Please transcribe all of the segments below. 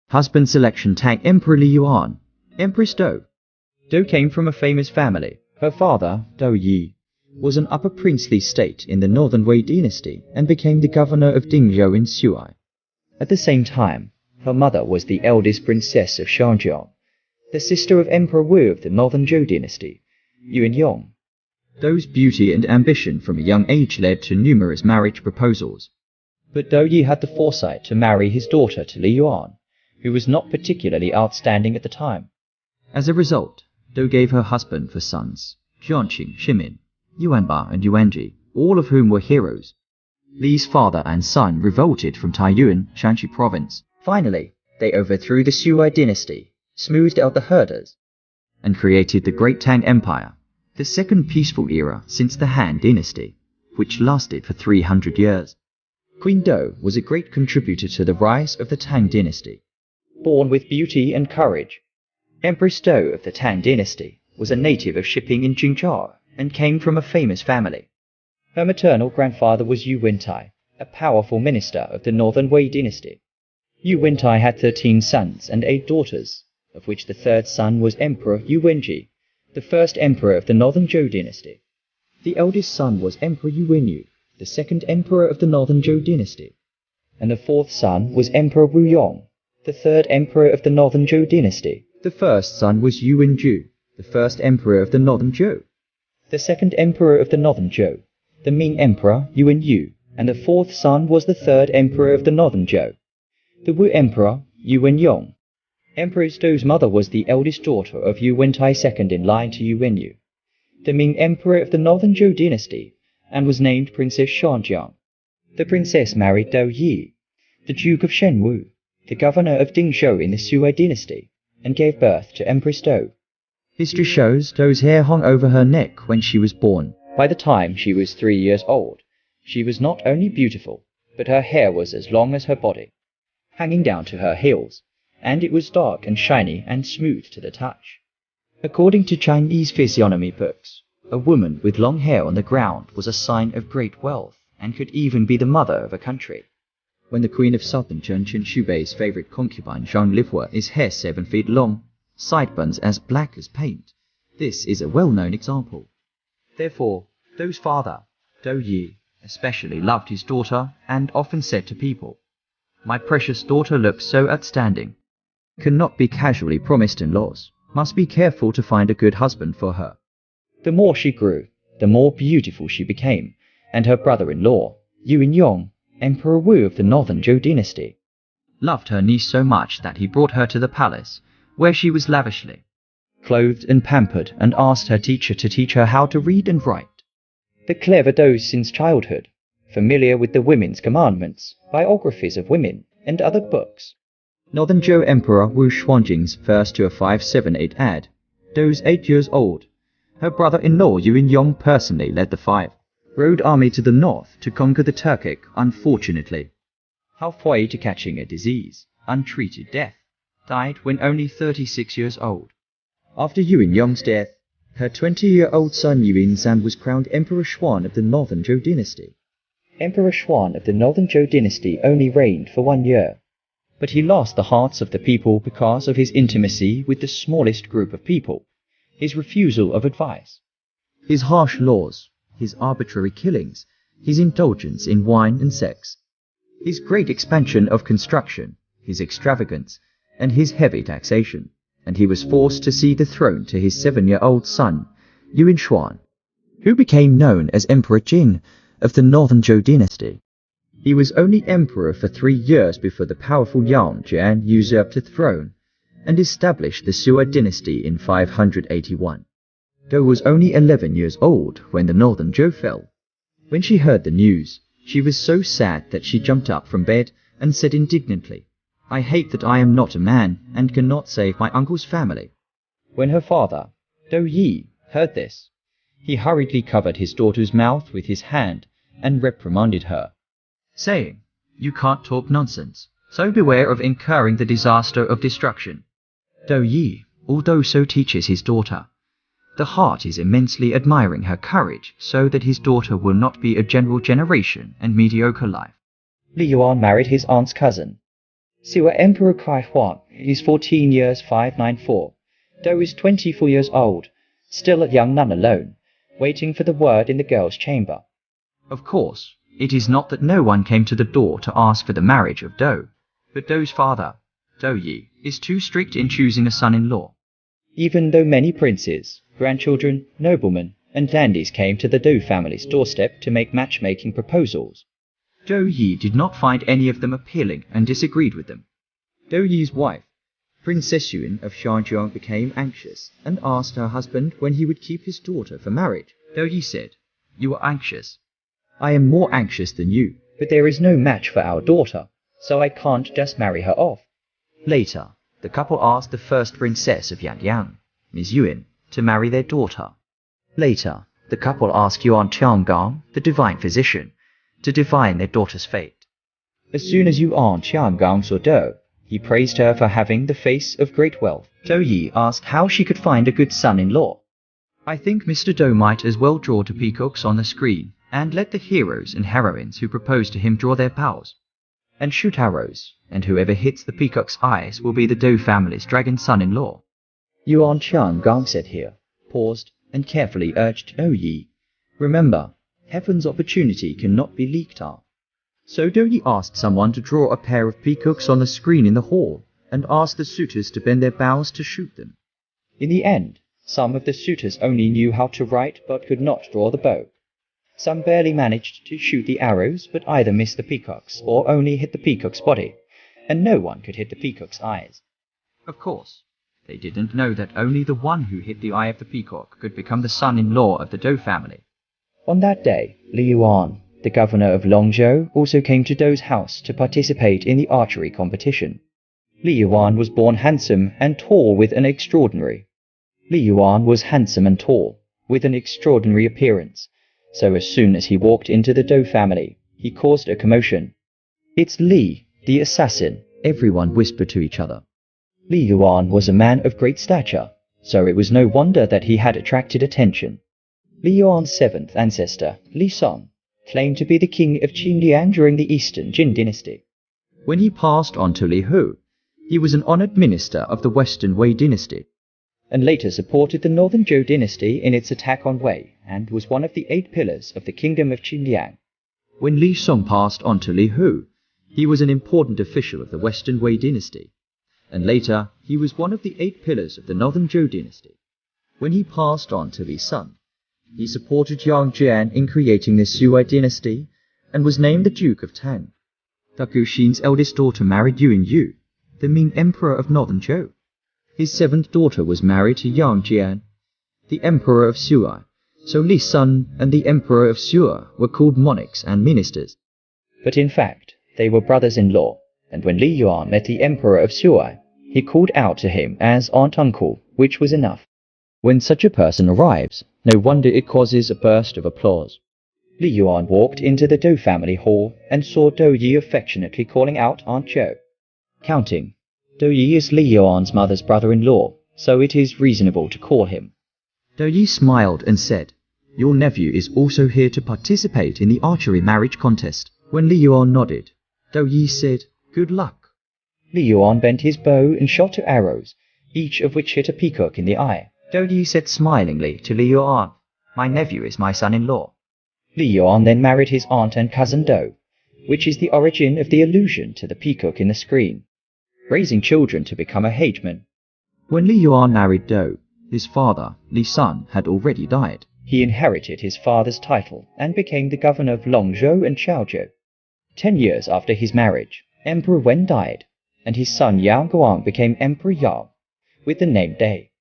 Husband selection. Tang. Emperor Li Yuan. Empress Dou. Dou came from a famous family. Her father, Dou Yi, was an upper princely state in the Northern Wei dynasty and became the governor of Dingzhou in Suai. At the same time, her mother was the eldest princess of Shanjiang, the sister of Emperor Wu of the Northern Zhou dynasty, Yuan Yong. Dou's beauty and ambition from a young age led to numerous marriage proposals. But Dou Yi had the foresight to marry his daughter to Li Yuan, who was not particularly outstanding at the time. As a result, Dou gave her husband for sons, Jianqing, Shimin, Yuanba and Yuanji, all of whom were heroes. Li's father and son revolted from Taiyuan, Shanxi province. Finally, they overthrew the Suai dynasty, smoothed out the herders, and created the Great Tang Empire, the second peaceful era since the Han dynasty, which lasted for 300 years. Queen Dou was a great contributor to the rise of the Tang dynasty. Born with beauty and courage, Empress Dou of the Tang dynasty was a native of Shiping in Jingzhou and came from a famous family. Her maternal grandfather was Yu Wentai, a powerful minister of the Northern Wei dynasty. Yu Wentai had 13 sons and 8 daughters, of which the third son was Emperor Yu Wenji, the first emperor of the Northern Zhou dynasty. The eldest son was Emperor Yu Wenyu, the second emperor of the Northern Zhou dynasty, and the fourth son was Emperor Wu Yong, the third emperor of the Northern Zhou dynasty. The first son was Yu Wenju, the first emperor of the Northern Zhou. The second emperor of the Northern Zhou, the Ming Emperor Yuan Yu, and the fourth son was the third emperor of the Northern Zhou, the Wu Emperor Yuan Yong. Empress Dou's mother was the eldest daughter of Yu Wentai, second in line to Yu Wenyu, the Ming Emperor of the Northern Zhou dynasty, and was named Princess Shanjiang. The princess married Dou Yi, the Duke of Shenwu, the governor of Dingzhou in the Suai dynasty, and gave birth to Empress Dou. History shows Dou's hair hung over her neck when she was born. By the time she was 3 years old, she was not only beautiful, but her hair was as long as her body, hanging down to her heels, and it was dark and shiny and smooth to the touch. According to Chinese physiognomy books, a woman with long hair on the ground was a sign of great wealth and could even be the mother of a country. When the queen of southern Zhenchen Shubei's favorite concubine Zhang Lihua is hair 7 feet long, sideburns as black as paint, this is a well-known example. Therefore, Dou's father, Dou Yi, especially loved his daughter and often said to people, "My precious daughter looks so outstanding. Cannot be casually promised in laws. Must be careful to find a good husband for her." The more she grew, the more beautiful she became, and her brother-in-law, Yuan Yong, Emperor Wu of the Northern Zhou dynasty, loved her niece so much that he brought her to the palace, where she was lavishly clothed and pampered, and asked her teacher to teach her how to read and write. The clever Dou since childhood, familiar with the women's commandments, biographies of women, and other books. Northern Zhou Emperor Wu Xuanjing's first to a 578 ad. Dou's 8 years old. Her brother-in-law Yuan Yong personally led the 5-road army to the north to conquer the Turkic, unfortunately. Halfway to catching a disease, untreated death, died when only 36 years old. After Yuan Yong's death, her 20-year-old son Yuan Zan was crowned Emperor Xuan of the Northern Zhou dynasty. Emperor Xuan of the Northern Zhou dynasty only reigned for 1 year, but he lost the hearts of the people because of his intimacy with the smallest group of people, his refusal of advice, his harsh laws, his arbitrary killings, his indulgence in wine and sex, his great expansion of construction, his extravagance, and his heavy taxation, and he was forced to cede the throne to his 7-year-old son, Yuan Xuan, who became known as Emperor Jing of the Northern Zhou dynasty. He was only emperor for 3 years before the powerful Yang Jian usurped the throne and established the Suai dynasty in 581. Dou was only 11 years old when the Northern Zhou fell. When she heard the news, she was so sad that she jumped up from bed and said indignantly, "I hate that I am not a man and cannot save my uncle's family." When her father, Dou Yi, heard this, he hurriedly covered his daughter's mouth with his hand and reprimanded her, saying, "You can't talk nonsense, so beware of incurring the disaster of destruction." Dou Yi, although so teaches his daughter, the heart is immensely admiring her courage so that his daughter will not be a general generation and mediocre life. Li Yuan married his aunt's cousin, Siwa Emperor Kai Huang is 14 years 594. Dou is 24 years old, still a young nun alone, waiting for the word in the girl's chamber. Of course, it is not that no one came to the door to ask for the marriage of Dou, but Dou's father, Dou Yi, is too strict in choosing a son-in-law. Even though many princes, grandchildren, noblemen, and dandies came to the Dou family's doorstep to make matchmaking proposals, Dou Yi did not find any of them appealing and disagreed with them. Dou Yi's wife, Princess Yuan of Xianjiang, became anxious and asked her husband when he would keep his daughter for marriage. Dou Yi said, "You are anxious. I am more anxious than you, but there is no match for our daughter, so I can't just marry her off." Later, the couple asked the first princess of Yangyang, Ms. Yuan, to marry their daughter. Later, the couple asked Yuan Tiangong, the divine physician, to divine their daughter's fate. As soon as Yuan Tiangong saw Dou, he praised her for having the face of great wealth. Dou Yi asked how she could find a good son-in-law. "I think Mr. Dou might as well draw 2 peacocks on the screen, and let the heroes and heroines who propose to him draw their bows, and shoot arrows, and whoever hits the peacock's eyes will be the Dou family's dragon son-in-law." Yuan Tiangong said here, paused, and carefully urged Dou Yi, "Remember, heaven's opportunity cannot be leaked up." So Dou Yi asked someone to draw a pair of peacocks on the screen in the hall, and asked the suitors to bend their bows to shoot them. In the end, some of the suitors only knew how to write but could not draw the bow. Some barely managed to shoot the arrows but either missed the peacocks or only hit the peacock's body, and no one could hit the peacock's eyes. Of course, they didn't know that only the one who hit the eye of the peacock could become the son-in-law of the Dou family. On that day, Li Yuan, the governor of Longzhou, also came to Dou's house to participate in the archery competition. Li Yuan was born handsome and tall with an extraordinary appearance, so as soon as he walked into the Dou family, he caused a commotion. "It's Li, the assassin," everyone whispered to each other. Li Yuan was a man of great stature, so it was no wonder that he had attracted attention. Li Yuan's 7th ancestor, Li Song, claimed to be the king of Xinjiang during the Eastern Jin dynasty. When he passed on to Li Hu, he was an honored minister of the Western Wei dynasty, and later supported the Northern Zhou dynasty in its attack on Wei, and was one of the 8 pillars of the kingdom of Xinjiang. When Li Song passed on to Li Hu, he was an important official of the Western Wei dynasty, and later he was one of the 8 pillars of the Northern Zhou dynasty. When he passed on to Li Sun, he supported Yang Jian in creating the Sui dynasty, and was named the Duke of Tang. Gu Xin's eldest daughter married Yuan Yu, the Ming Emperor of Northern Zhou. His 7th daughter was married to Yang Jian, the Emperor of Sui, so Li Sun and the Emperor of Sui were called monarchs and ministers. But in fact, they were brothers-in-law, and when Li Yuan met the Emperor of Sui, he called out to him as aunt-uncle, which was enough. When such a person arrives, no wonder it causes a burst of applause. Li Yuan walked into the Dou family hall and saw Dou Yi affectionately calling out Aunt Zhou. Counting. Dou Yi is Li Yuan's mother's brother-in-law, so it is reasonable to call him. Dou Yi smiled and said, "Your nephew is also here to participate in the archery marriage contest." When Li Yuan nodded, Dou Yi said, "Good luck." Li Yuan bent his bow and shot 2 arrows, each of which hit a peacock in the eye. Dou Yi said smilingly to Li Yuan, "My nephew is my son-in-law." Li Yuan then married his aunt and cousin Dou, which is the origin of the allusion to the peacock in the screen, raising children to become a hegemon. When Li Yuan married Dou, his father, Li Sun, had already died. He inherited his father's title and became the governor of Longzhou and Chaozhou. 10 years after his marriage, Emperor Wen died, and his son Yang Guang became Emperor Yang, with the name Day.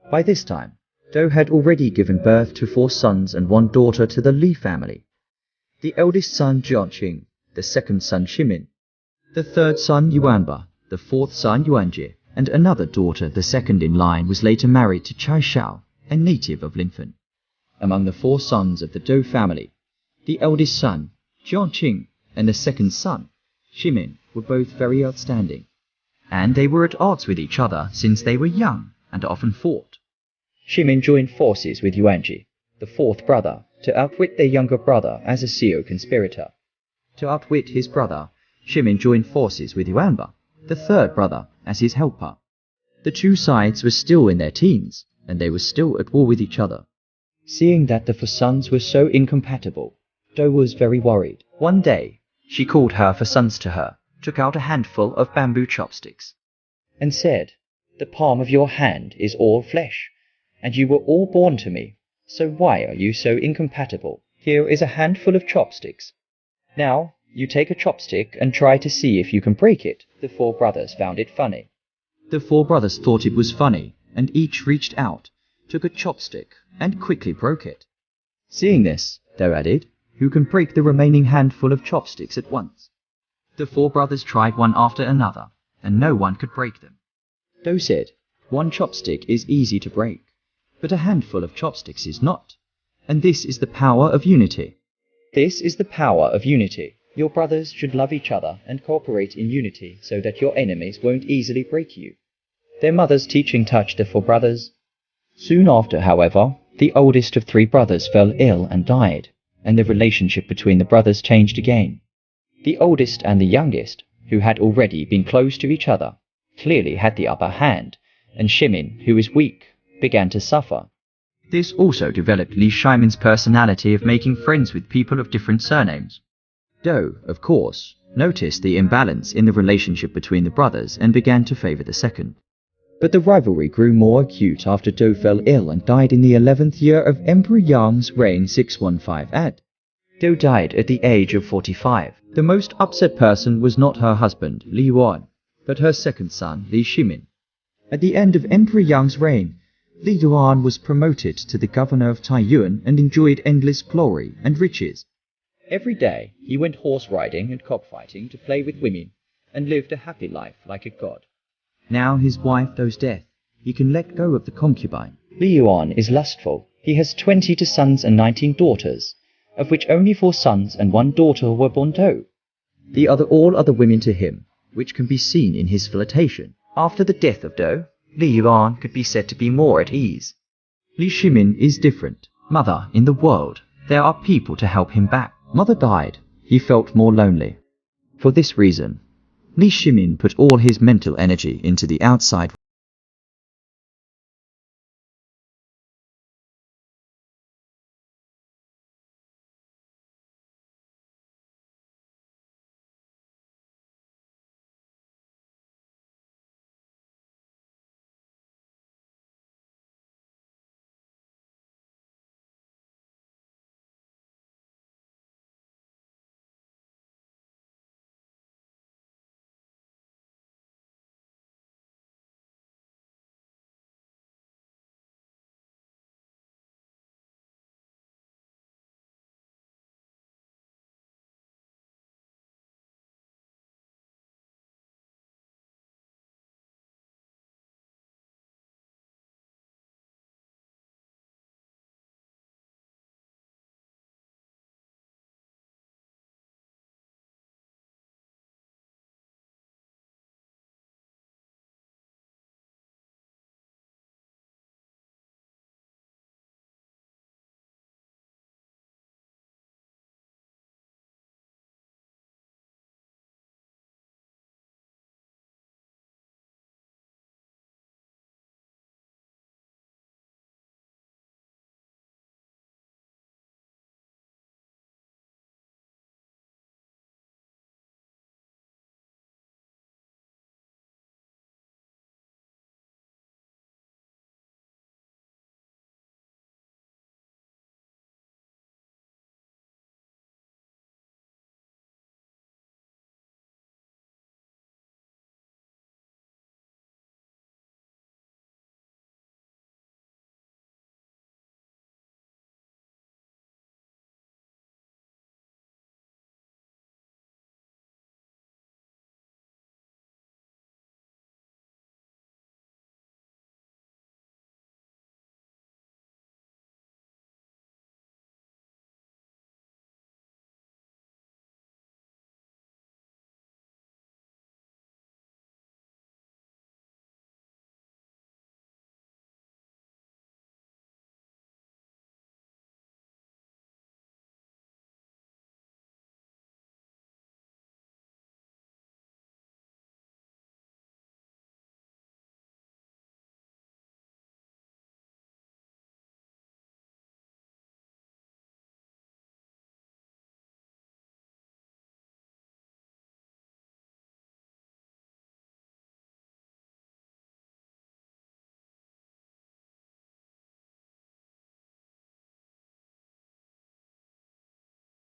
By this time, Dou had already given birth to 4 sons and 1 daughter to the Li family. The eldest son Jianqing, the 2nd son Ximin, the 3rd son Yuanba, the 4th son Yuanjie, and another daughter, the 2nd in line, was later married to Chai Shao, a native of Linfen. Among the 4 sons of the Dou family, the eldest son, Jianqing, and the 2nd son, Ximin, were both very outstanding, and they were at odds with each other since they were young and often fought. Ximin joined forces with Yuanji, the 4th brother, to outwit their younger brother as a Xiao conspirator. To outwit his brother, Ximin joined forces with Yuanba, the third brother as his helper. The two sides were still in their teens, and they were still at war with each other. Seeing that the four sons were so incompatible, Do was very worried. One day, she called her four sons to her, took out a handful of bamboo chopsticks, and said, "The palm of your hand is all flesh, and you were all born to me, so why are you so incompatible? Here is a handful of chopsticks. Now, you take a chopstick and try to see if you can break it." The four brothers found it funny. The four brothers thought it was funny, and each reached out, took a chopstick, and quickly broke it. Seeing this, Do added, "Who can break the remaining handful of chopsticks at once?" The four brothers tried one after another, and no one could break them. Do said, "One chopstick is easy to break, but a handful of chopsticks is not. And this is the power of unity. This is the power of unity. Your brothers should love each other and cooperate in unity so that your enemies won't easily break you." Their mother's teaching touched the four brothers. Soon after, however, the oldest of three brothers fell ill and died, and the relationship between the brothers changed again. The oldest and the youngest, who had already been close to each other, clearly had the upper hand, and Shimin, who was weak, began to suffer. This also developed Li Shimin's personality of making friends with people of different surnames. Do, of course, noticed the imbalance in the relationship between the brothers and began to favor the second. But the rivalry grew more acute after Do fell ill and died in the 11th year of Emperor Yang's reign 615 AD. Do died at the age of 45. The most upset person was not her husband, Li Yuan, but her second son, Li Shimin. At the end of Emperor Yang's reign, Li Yuan was promoted to the governor of Taiyuan and enjoyed endless glory and riches. Every day, he went horse riding and cockfighting to play with women, and lived a happy life like a god. Now his wife Do's death, he can let go of the concubine. Li Yuan is lustful. He has 22 sons and 19 daughters, of which only 4 sons and 1 daughter were born Do. All other women to him, which can be seen in his flirtation. After the death of Do, Li Yuan could be said to be more at ease. Li Shimin is different. Mother, in the world, there are people to help him back. Mother died, he felt more lonely. For this reason, Li Shimin put all his mental energy into the outside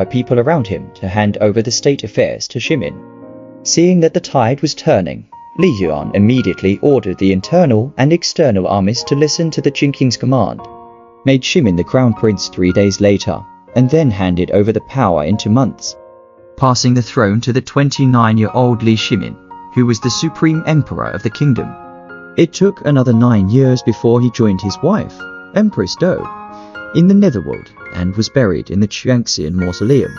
by people around him to hand over the state affairs to Shimin. Seeing that the tide was turning, Li Yuan immediately ordered the internal and external armies to listen to the Jin King's command, made Shimin the crown prince 3 days later, and then handed over the power in 2 months, passing the throne to the 29-year-old Li Shimin, who was the supreme emperor of the kingdom. It took another 9 years before he joined his wife, Empress Do, in the Netherworld and was buried in the Chuangxian Mausoleum.